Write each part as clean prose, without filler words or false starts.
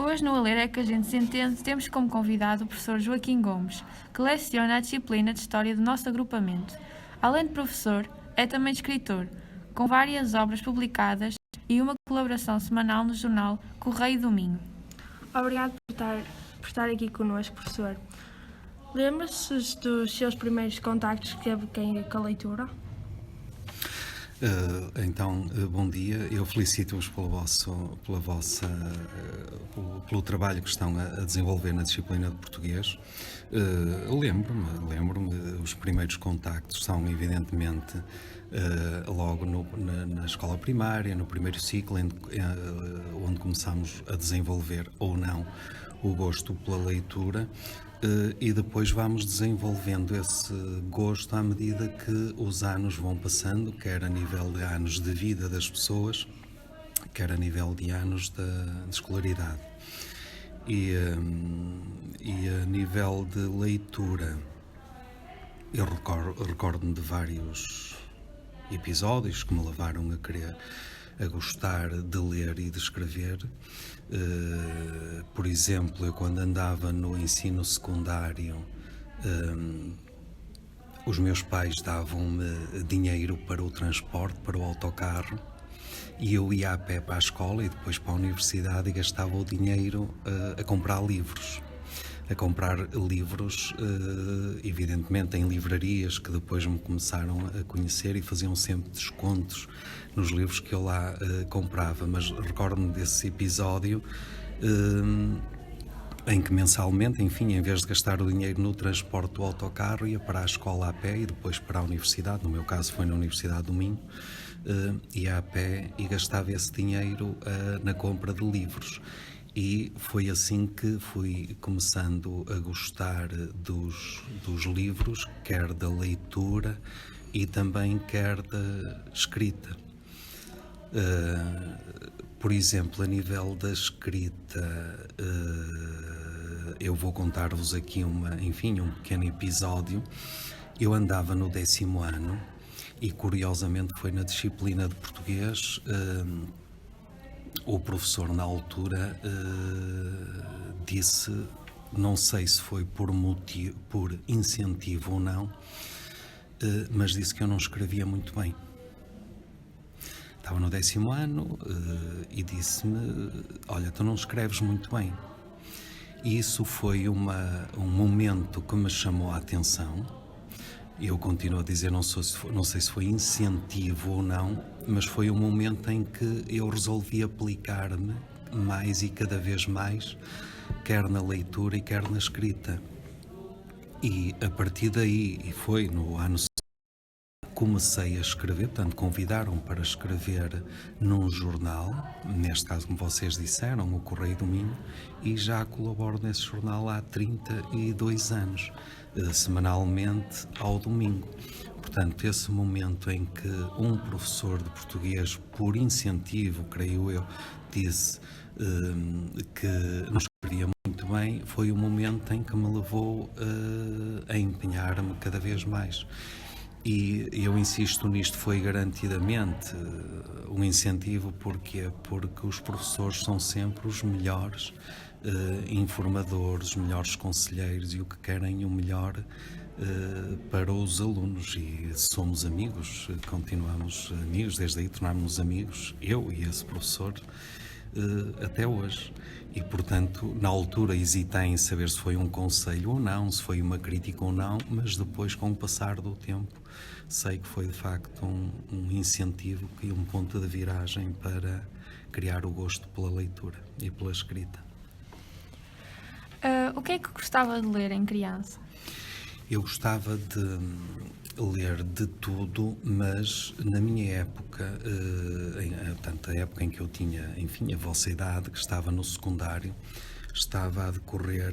Hoje no A Ler é que a gente se entende, temos como convidado o professor Joaquim Gomes, que leciona a disciplina de História do nosso agrupamento. Além de professor, é também escritor, com várias obras publicadas e uma colaboração semanal no jornal Correio do Minho. Obrigado por estar aqui connosco, professor. Lembra-se dos seus primeiros contactos que teve com a leitura? Bom dia. Eu felicito-vos pelo trabalho que estão a desenvolver na disciplina de português. Lembro-me, os primeiros contactos são evidentemente logo na escola primária, no primeiro ciclo, onde começamos a desenvolver ou não o gosto pela leitura. E depois vamos desenvolvendo esse gosto à medida que os anos vão passando, quer a nível de anos de vida das pessoas, quer a nível de anos de escolaridade. E a nível de leitura, eu recordo-me de vários episódios que me levaram a gostar de ler e de escrever. Por exemplo, eu quando andava no ensino secundário, os meus pais davam-me dinheiro para o transporte, para o autocarro, e eu ia a pé para a escola e depois para a universidade e gastava o dinheiro a comprar livros. Evidentemente em livrarias que depois me começaram a conhecer e faziam sempre descontos nos livros que eu lá comprava, mas recordo-me desse episódio em que mensalmente, enfim, em vez de gastar o dinheiro no transporte do autocarro, ia para a escola a pé e depois para a universidade. No meu caso foi na Universidade do Minho. Ia a pé e gastava esse dinheiro na compra de livros. E foi assim que fui começando a gostar dos livros, quer da leitura e também quer da escrita. Por exemplo, a nível da escrita, eu vou contar-vos aqui um pequeno episódio. Eu andava no 10º ano e, curiosamente, foi na disciplina de português. O professor, na altura, disse, não sei se foi por incentivo ou não, mas disse que eu não escrevia muito bem. Estava no 10º ano e disse-me, olha, tu não escreves muito bem. E isso foi um momento que me chamou a atenção. Eu continuo a dizer, não sei se foi incentivo ou não, mas foi um momento em que eu resolvi aplicar-me mais e cada vez mais, quer na leitura e quer na escrita. E a partir daí, e foi no ano seguinte, comecei a escrever, portanto convidaram para escrever num jornal, neste caso como vocês disseram, o Correio do Minho, e já colaboro nesse jornal há 32 anos, semanalmente ao domingo. Portanto, esse momento em que um professor de português, por incentivo, creio eu, disse que não escrevia muito bem, foi o momento em que me levou a empenhar-me cada vez mais. E eu insisto nisto, foi garantidamente um incentivo. Porquê? Porque os professores são sempre os melhores informadores, os melhores conselheiros e o que querem o melhor para os alunos. E somos amigos, continuamos amigos, desde aí tornámos-nos amigos, eu e esse professor, até hoje. E, portanto, na altura hesitei em saber se foi um conselho ou não, se foi uma crítica ou não, mas depois, com o passar do tempo, sei que foi de facto um incentivo e um ponto de viragem para criar o gosto pela leitura e pela escrita. O que é que gostava de ler em criança? Eu gostava de ler de tudo, mas na minha época, portanto, a época em que eu tinha, enfim, a vossa idade, que estava no secundário, estava a decorrer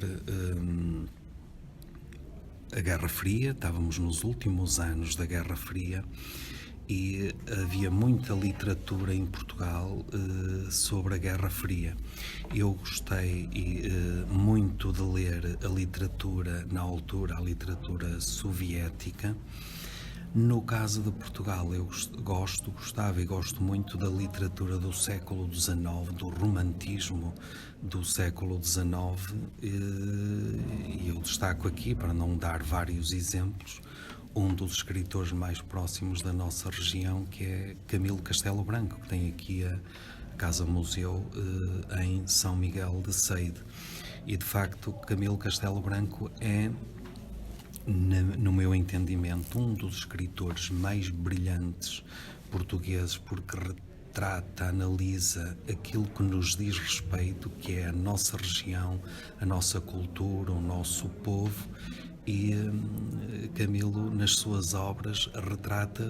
a Guerra Fria, estávamos nos últimos anos da Guerra Fria e havia muita literatura em Portugal sobre a Guerra Fria. Eu gostei muito de ler a literatura, na altura, a literatura soviética, No caso de Portugal, eu gostava e gosto muito da literatura do século XIX, do romantismo do século XIX, e eu destaco aqui, para não dar vários exemplos, um dos escritores mais próximos da nossa região, que é Camilo Castelo Branco, que tem aqui a Casa-Museu em São Miguel de Ceide. E, de facto, Camilo Castelo Branco é, no meu entendimento, um dos escritores mais brilhantes portugueses, porque retrata, analisa aquilo que nos diz respeito, que é a nossa região, a nossa cultura, o nosso povo. E Camilo, nas suas obras, retrata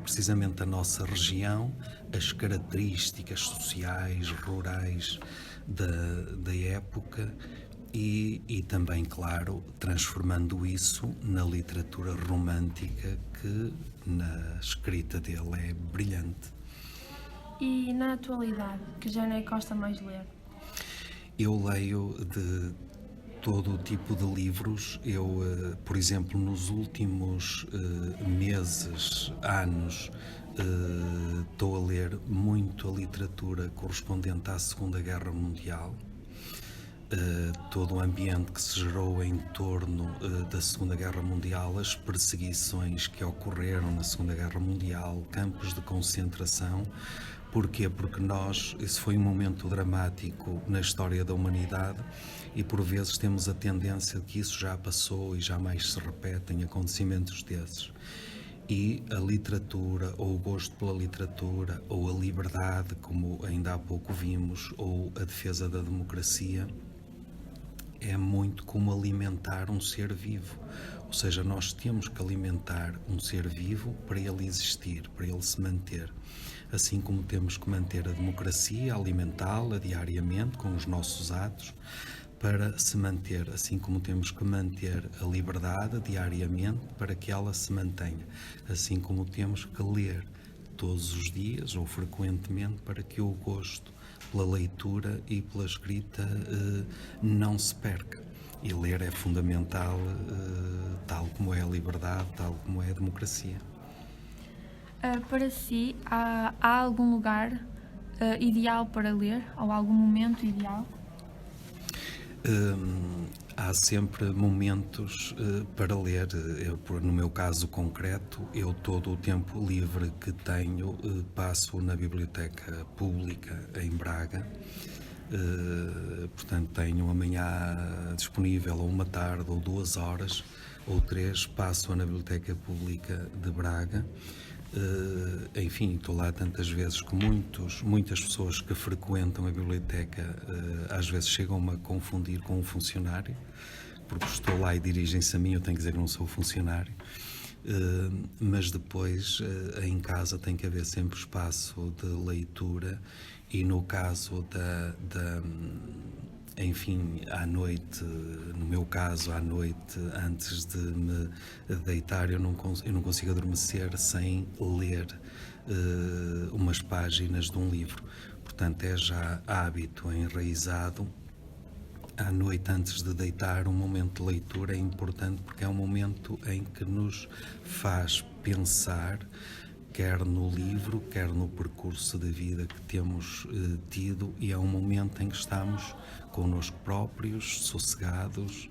precisamente a nossa região, as características sociais, rurais da época e também, claro, transformando isso na literatura romântica, que na escrita dele é brilhante. E na atualidade, que género gosta mais de ler? Eu leio de todo o tipo de livros. Eu, por exemplo, nos últimos meses, anos, estou a ler muito a literatura correspondente à Segunda Guerra Mundial. Todo o ambiente que se gerou em torno da Segunda Guerra Mundial, as perseguições que ocorreram na Segunda Guerra Mundial, campos de concentração. Porquê? Porque esse foi um momento dramático na história da humanidade e por vezes temos a tendência de que isso já passou e jamais se repetem acontecimentos desses. E a literatura, ou o gosto pela literatura, ou a liberdade, como ainda há pouco vimos, ou a defesa da democracia, é muito como alimentar um ser vivo. Ou seja, nós temos que alimentar um ser vivo para ele existir, para ele se manter. Assim como temos que manter a democracia, alimentá-la diariamente com os nossos atos para se manter, assim como temos que manter a liberdade diariamente para que ela se mantenha, assim como temos que ler todos os dias ou frequentemente para que o gosto pela leitura e pela escrita não se perca. E ler é fundamental, tal como é a liberdade, tal como é a democracia. Para si, há algum lugar ideal para ler, ou algum momento ideal? Há sempre momentos para ler. No meu caso concreto, eu todo o tempo livre que tenho passo na biblioteca pública em Braga. Portanto, tenho amanhã disponível, ou uma tarde, ou 2 horas, ou 3, passo na biblioteca pública de Braga. Enfim, estou lá tantas vezes que muitas pessoas que frequentam a biblioteca às vezes chegam-me a confundir com um funcionário, porque estou lá e dirigem-se a mim, eu tenho que dizer que não sou funcionário, mas depois em casa tem que haver sempre espaço de leitura e no caso enfim, à noite, no meu caso, à noite, antes de me deitar, eu não consigo adormecer sem ler umas páginas de um livro. Portanto, é já hábito enraizado. À noite, antes de deitar, um momento de leitura é importante porque é um momento em que nos faz pensar, quer no livro, quer no percurso de vida que temos tido, e é um momento em que estamos connosco próprios, sossegados,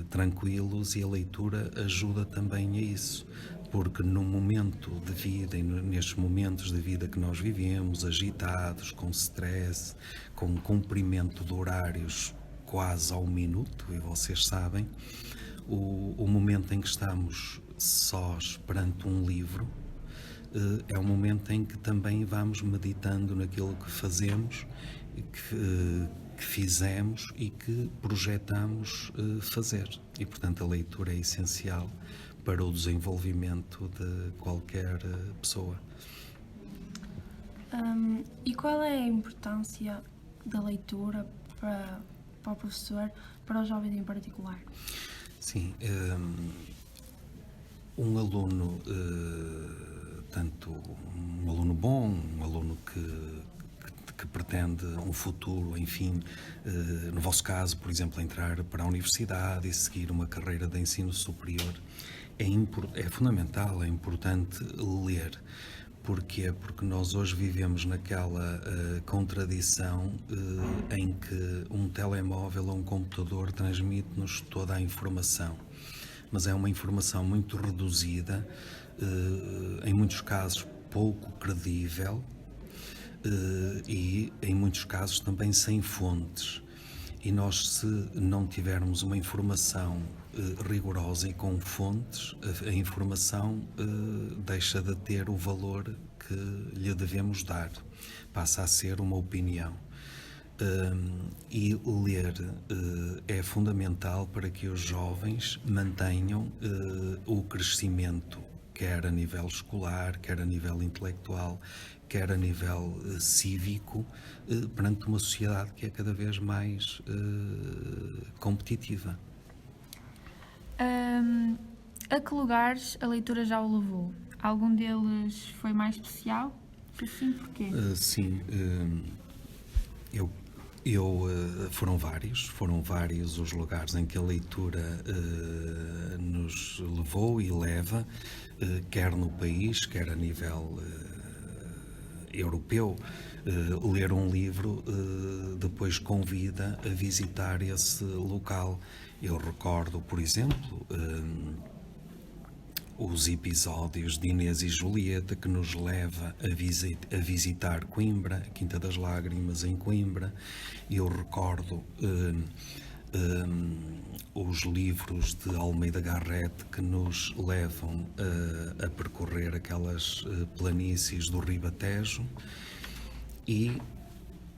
tranquilos, e a leitura ajuda também a isso, porque no momento de vida e nestes momentos de vida que nós vivemos, agitados, com stress, com cumprimento de horários quase ao minuto, e vocês sabem, o momento em que estamos sós perante um livro é um momento em que também vamos meditando naquilo que fazemos, que fizemos e que projetamos fazer. E, portanto, a leitura é essencial para o desenvolvimento de qualquer pessoa. E qual é a importância da leitura para o professor, para os jovens em particular? Sim, um aluno, tanto um aluno bom, um aluno que pretende um futuro, enfim, no vosso caso, por exemplo, entrar para a universidade e seguir uma carreira de ensino superior, é fundamental, é importante ler. Porquê? Porque nós hoje vivemos naquela contradição em que um telemóvel ou um computador transmite-nos toda a informação, mas é uma informação muito reduzida, em muitos casos pouco credível e em muitos casos também sem fontes. E nós, se não tivermos uma informação rigorosa e com fontes, a informação deixa de ter o valor que lhe devemos dar. Passa a ser uma opinião. E ler é fundamental para que os jovens mantenham o crescimento, quer a nível escolar, quer a nível intelectual, quer a nível cívico, perante uma sociedade que é cada vez mais competitiva. A que lugares a leitura já o levou? Algum deles foi mais especial? Se sim, porquê? Sim, foram vários os lugares em que a leitura nos levou e leva, quer no país, quer a nível europeu. Ler um livro depois convida a visitar esse local. Eu recordo, por exemplo, os episódios de Inês e Julieta, que nos leva a visitar Coimbra, a Quinta das Lágrimas em Coimbra. Eu recordo os livros de Almeida Garrett, que nos levam a percorrer aquelas planícies do Ribatejo. E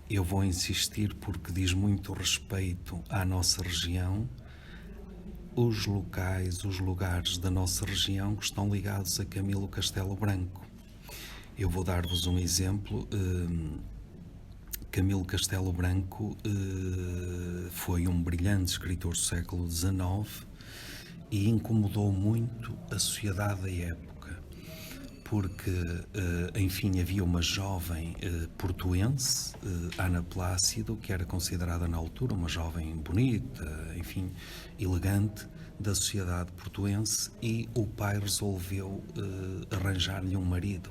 eu vou insistir, porque diz muito respeito à nossa região, os lugares da nossa região que estão ligados a Camilo Castelo Branco. Eu vou dar-vos um exemplo. Camilo Castelo Branco foi um brilhante escritor do século XIX e incomodou muito a sociedade da época, porque, enfim, havia uma jovem portuense, Ana Plácido, que era considerada na altura uma jovem bonita, enfim, elegante, da sociedade portuense, e o pai resolveu arranjar-lhe um marido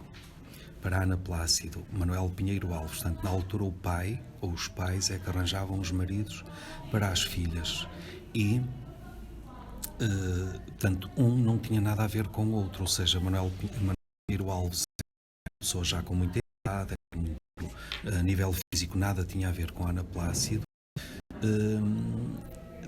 para Ana Plácido, Manuel Pinheiro Alves. Portanto, na altura o pai, ou os pais, é que arranjavam os maridos para as filhas. E portanto, um não tinha nada a ver com o outro, ou seja, Manuel Pinheiro Alves era uma pessoa já com muita idade, a nível físico nada tinha a ver com Ana Plácido,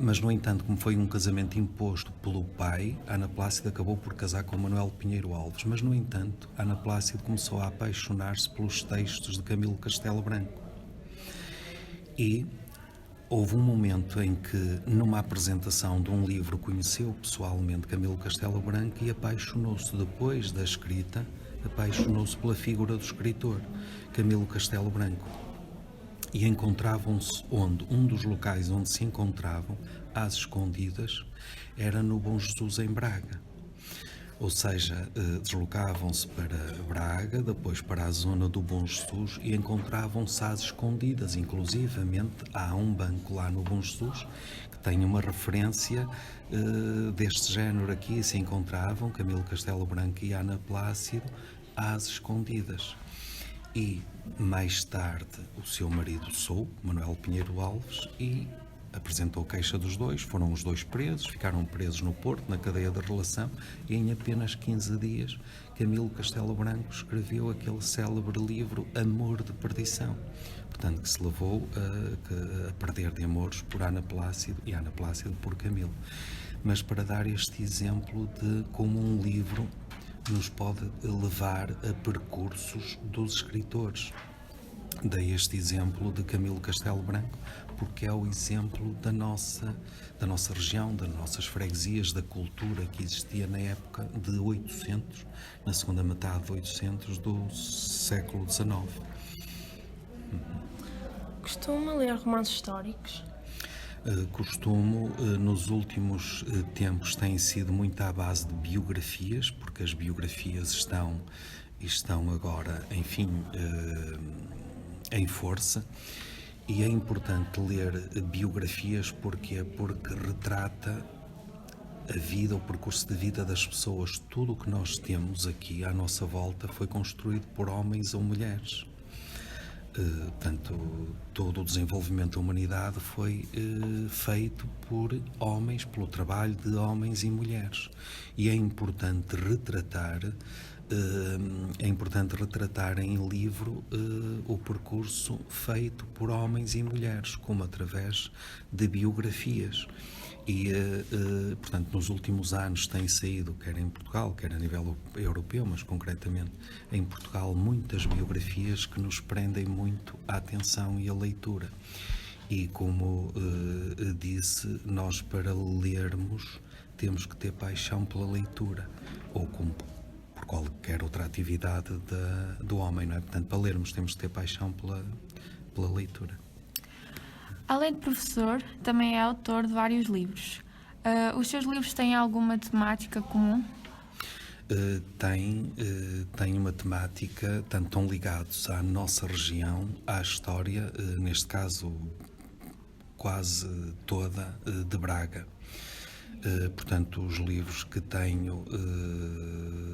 mas, no entanto, como foi um casamento imposto pelo pai, Ana Plácido acabou por casar com Manuel Pinheiro Alves. Mas, no entanto, Ana Plácido começou a apaixonar-se pelos textos de Camilo Castelo Branco. E houve um momento em que, numa apresentação de um livro, conheceu pessoalmente Camilo Castelo Branco e apaixonou-se. Depois da escrita, apaixonou-se pela figura do escritor, Camilo Castelo Branco. E encontravam-se onde? Um dos locais onde se encontravam, às escondidas, era no Bom Jesus, em Braga. Ou seja, deslocavam-se para Braga, depois para a zona do Bom Jesus, e encontravam-se às escondidas. Inclusivamente, há um banco lá no Bom Jesus que tem uma referência deste género aqui. Se encontravam Camilo Castelo Branco e Ana Plácido às escondidas. E, mais tarde, o seu marido soube, Manuel Pinheiro Alves, e apresentou queixa dos dois. Foram os dois presos, ficaram presos no Porto, na cadeia de relação, e em apenas 15 dias Camilo Castelo Branco escreveu aquele célebre livro Amor de Perdição, portanto, que se levou a perder de amores por Ana Plácido e Ana Plácido por Camilo. Mas para dar este exemplo de como um livro nos pode levar a percursos dos escritores. Dei este exemplo de Camilo Castelo Branco porque é o exemplo da nossa região, das nossas freguesias, da cultura que existia na época de 800, na segunda metade de 800 do século XIX. Costuma ler romances históricos? Costumo, nos últimos tempos tem sido muito à base de biografias, porque as biografias estão agora, enfim, em força, e é importante ler biografias porque retrata a vida, o percurso de vida das pessoas, tudo o que nós temos aqui à nossa volta foi construído por homens ou mulheres. Portanto, todo o desenvolvimento da humanidade foi feito por homens, pelo trabalho de homens e mulheres. E é importante retratar em livro o percurso feito por homens e mulheres, como através de biografias. E, portanto, nos últimos anos tem saído, quer em Portugal, quer a nível europeu, mas concretamente em Portugal, muitas biografias que nos prendem muito a atenção e a leitura. E, como disse, nós para lermos temos que ter paixão pela leitura, ou como por qualquer outra atividade do homem, não é? Portanto, para lermos temos que ter paixão pela leitura. Além de professor, também é autor de vários livros. Os seus livros têm alguma temática comum? Tem uma temática, tanto estão ligados à nossa região, à história, neste caso quase toda, de Braga. Portanto, os livros que tenho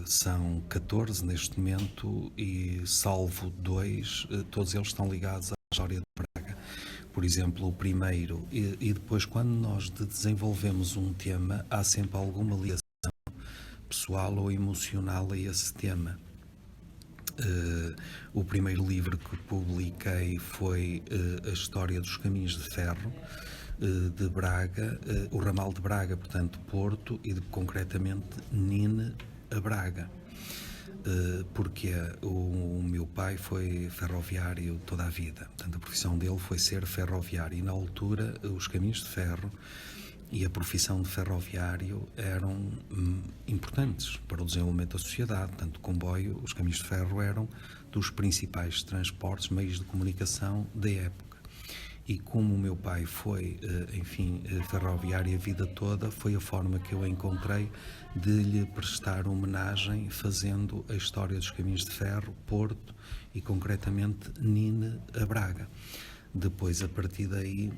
são 14 neste momento e, salvo 2, todos eles estão ligados à história de Braga. Por exemplo, o primeiro, e depois quando nós desenvolvemos um tema, há sempre alguma ligação pessoal ou emocional a esse tema. O primeiro livro que publiquei foi a história dos caminhos de ferro de Braga, o ramal de Braga, portanto Porto, e concretamente Nine a Braga. Porque o meu pai foi ferroviário toda a vida, portanto a profissão dele foi ser ferroviário, e na altura os caminhos de ferro e a profissão de ferroviário eram importantes para o desenvolvimento da sociedade. Portanto, o comboio, os caminhos de ferro eram dos principais transportes, meios de comunicação da época. E como o meu pai foi, ferroviário a vida toda, foi a forma que eu encontrei de lhe prestar homenagem fazendo a história dos caminhos de ferro, Porto e concretamente Nine a Braga. Depois, a partir daí,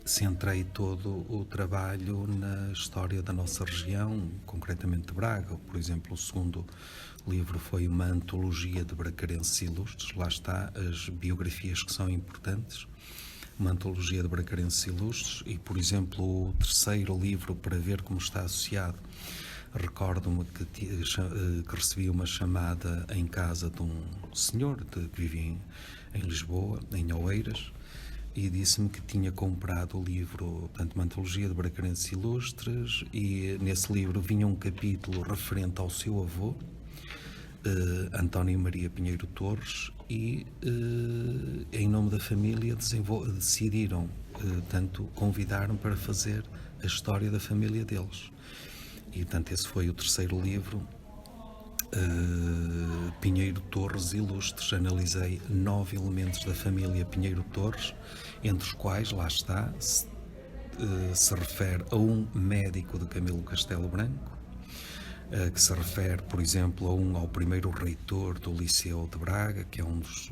centrei todo o trabalho na história da nossa região, concretamente de Braga. Por exemplo, o segundo livro foi uma antologia de bracarenses ilustres, lá está as biografias que são importantes, uma antologia de bracarenses ilustres. E, por exemplo, o terceiro livro, para ver como está associado, recordo-me que recebi uma chamada em casa de um senhor que vivia em Lisboa, em Oeiras, e disse-me que tinha comprado o livro, portanto, uma antologia de bracarenses ilustres, e nesse livro vinha um capítulo referente ao seu avô, António Maria Pinheiro Torres, e em nome da família decidiram, convidaram para fazer a história da família deles. E, portanto, esse foi o terceiro livro, Pinheiro Torres Ilustres. Analisei 9 elementos da família Pinheiro Torres, entre os quais, lá está, se refere a um médico de Camilo Castelo Branco, que se refere, por exemplo, ao primeiro reitor do Liceu de Braga, que é um dos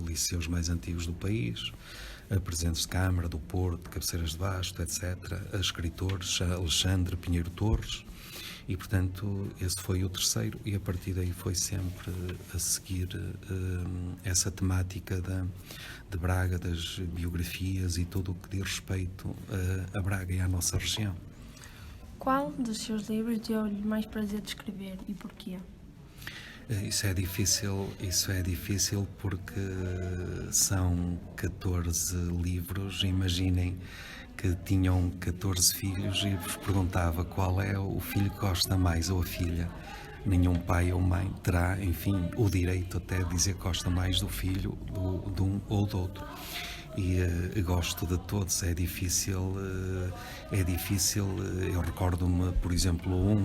liceus mais antigos do país, a presidentes de Câmara, do Porto, de Cabeceiras de Basto, etc., a escritores, Alexandre Pinheiro Torres. E, portanto, esse foi o terceiro, e a partir daí foi sempre a seguir essa temática de Braga, das biografias e tudo o que diz respeito a Braga e à nossa região. Qual dos seus livros deu-lhe mais prazer de escrever e porquê? Isso é difícil porque são 14 livros. Imaginem que tinham 14 filhos e vos perguntava qual é o filho que gosta mais, ou a filha. Nenhum pai ou mãe terá, enfim, o direito até de dizer que gosta mais do filho de um ou do outro. E gosto de todos. É difícil. Eu recordo-me, por exemplo,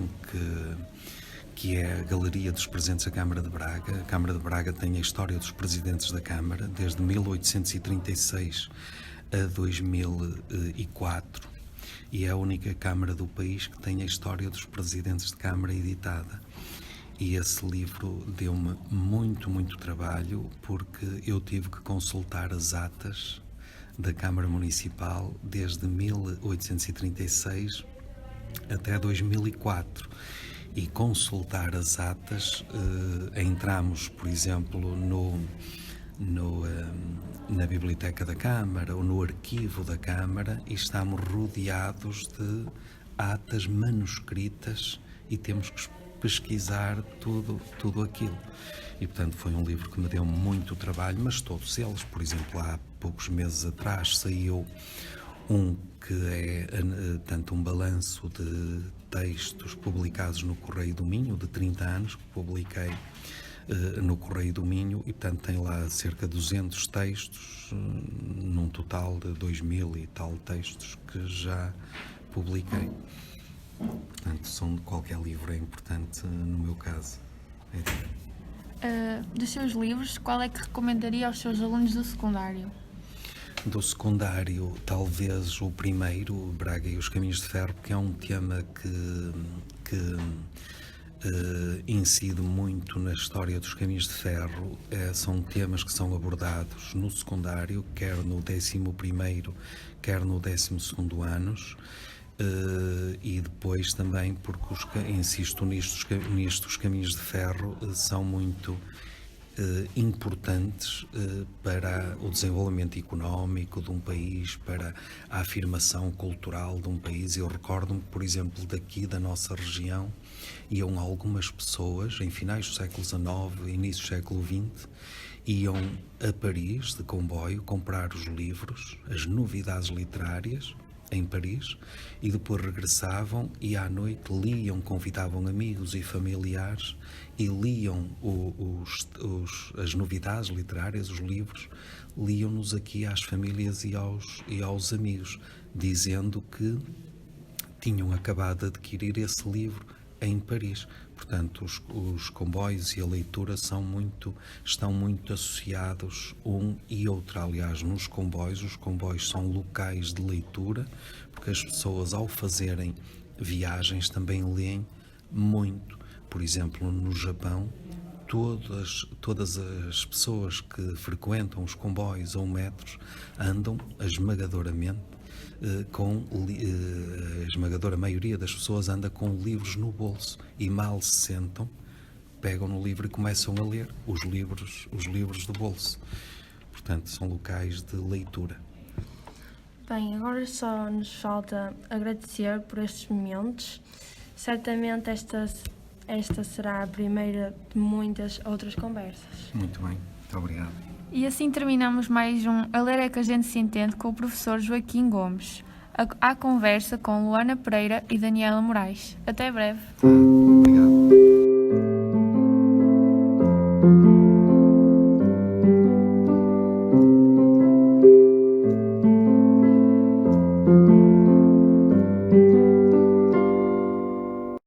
que é a Galeria dos Presidentes da Câmara de Braga. A Câmara de Braga tem a história dos presidentes da Câmara desde 1836 a 2004, e é a única Câmara do país que tem a história dos presidentes de Câmara editada. E esse livro deu-me muito trabalho, porque eu tive que consultar as atas da Câmara Municipal desde 1836 até 2004 e consultar as atas, entramos, por exemplo, na Biblioteca da Câmara ou no arquivo da Câmara e estamos rodeados de atas manuscritas e temos que pesquisar tudo aquilo. E, portanto, foi um livro que me deu muito trabalho, mas todos eles, por exemplo, há poucos meses atrás saiu um que é tanto um balanço de textos publicados no Correio do Minho, de 30 anos, que publiquei no Correio do Minho, e, portanto, tem lá cerca de 200 textos, num total de 2000 e tal textos que já publiquei. Portanto, qualquer livro é importante no meu caso. Dos seus livros, qual é que recomendaria aos seus alunos do secundário? Do secundário, talvez o primeiro, Braga e os Caminhos de Ferro, porque é um tema que incide muito na história dos Caminhos de Ferro. São temas que são abordados no secundário, quer no 11º, quer no 12º anos. E depois também porque, insisto nisto, os Caminhos de Ferro são muito importantes para o desenvolvimento económico de um país, para a afirmação cultural de um país. Eu recordo-me, por exemplo, daqui da nossa região, iam algumas pessoas, em finais do século XIX, início do século XX, iam a Paris de comboio comprar os livros, as novidades literárias, em Paris, e depois regressavam e à noite liam, convidavam amigos e familiares e liam as novidades literárias, os livros, liam-nos aqui às famílias e aos amigos, dizendo que tinham acabado de adquirir esse livro em Paris. Portanto, os comboios e a leitura estão muito associados um e outro. Aliás, nos comboios, os comboios são locais de leitura, porque as pessoas, ao fazerem viagens, também leem muito. Por exemplo, no Japão, todas as pessoas que frequentam os comboios ou metros andam esmagadoramente a esmagadora maioria das pessoas anda com livros no bolso e mal se sentam, pegam no livro e começam a ler os livros do bolso. Portanto, são locais de leitura. Bem, agora só nos falta agradecer por estes momentos. Certamente esta será a primeira de muitas outras conversas. Muito bem, muito obrigado. E assim terminamos mais um A Ler é que a gente se entende com o professor Joaquim Gomes. À conversa com Luana Pereira e Daniela Moraes. Até breve. Obrigado.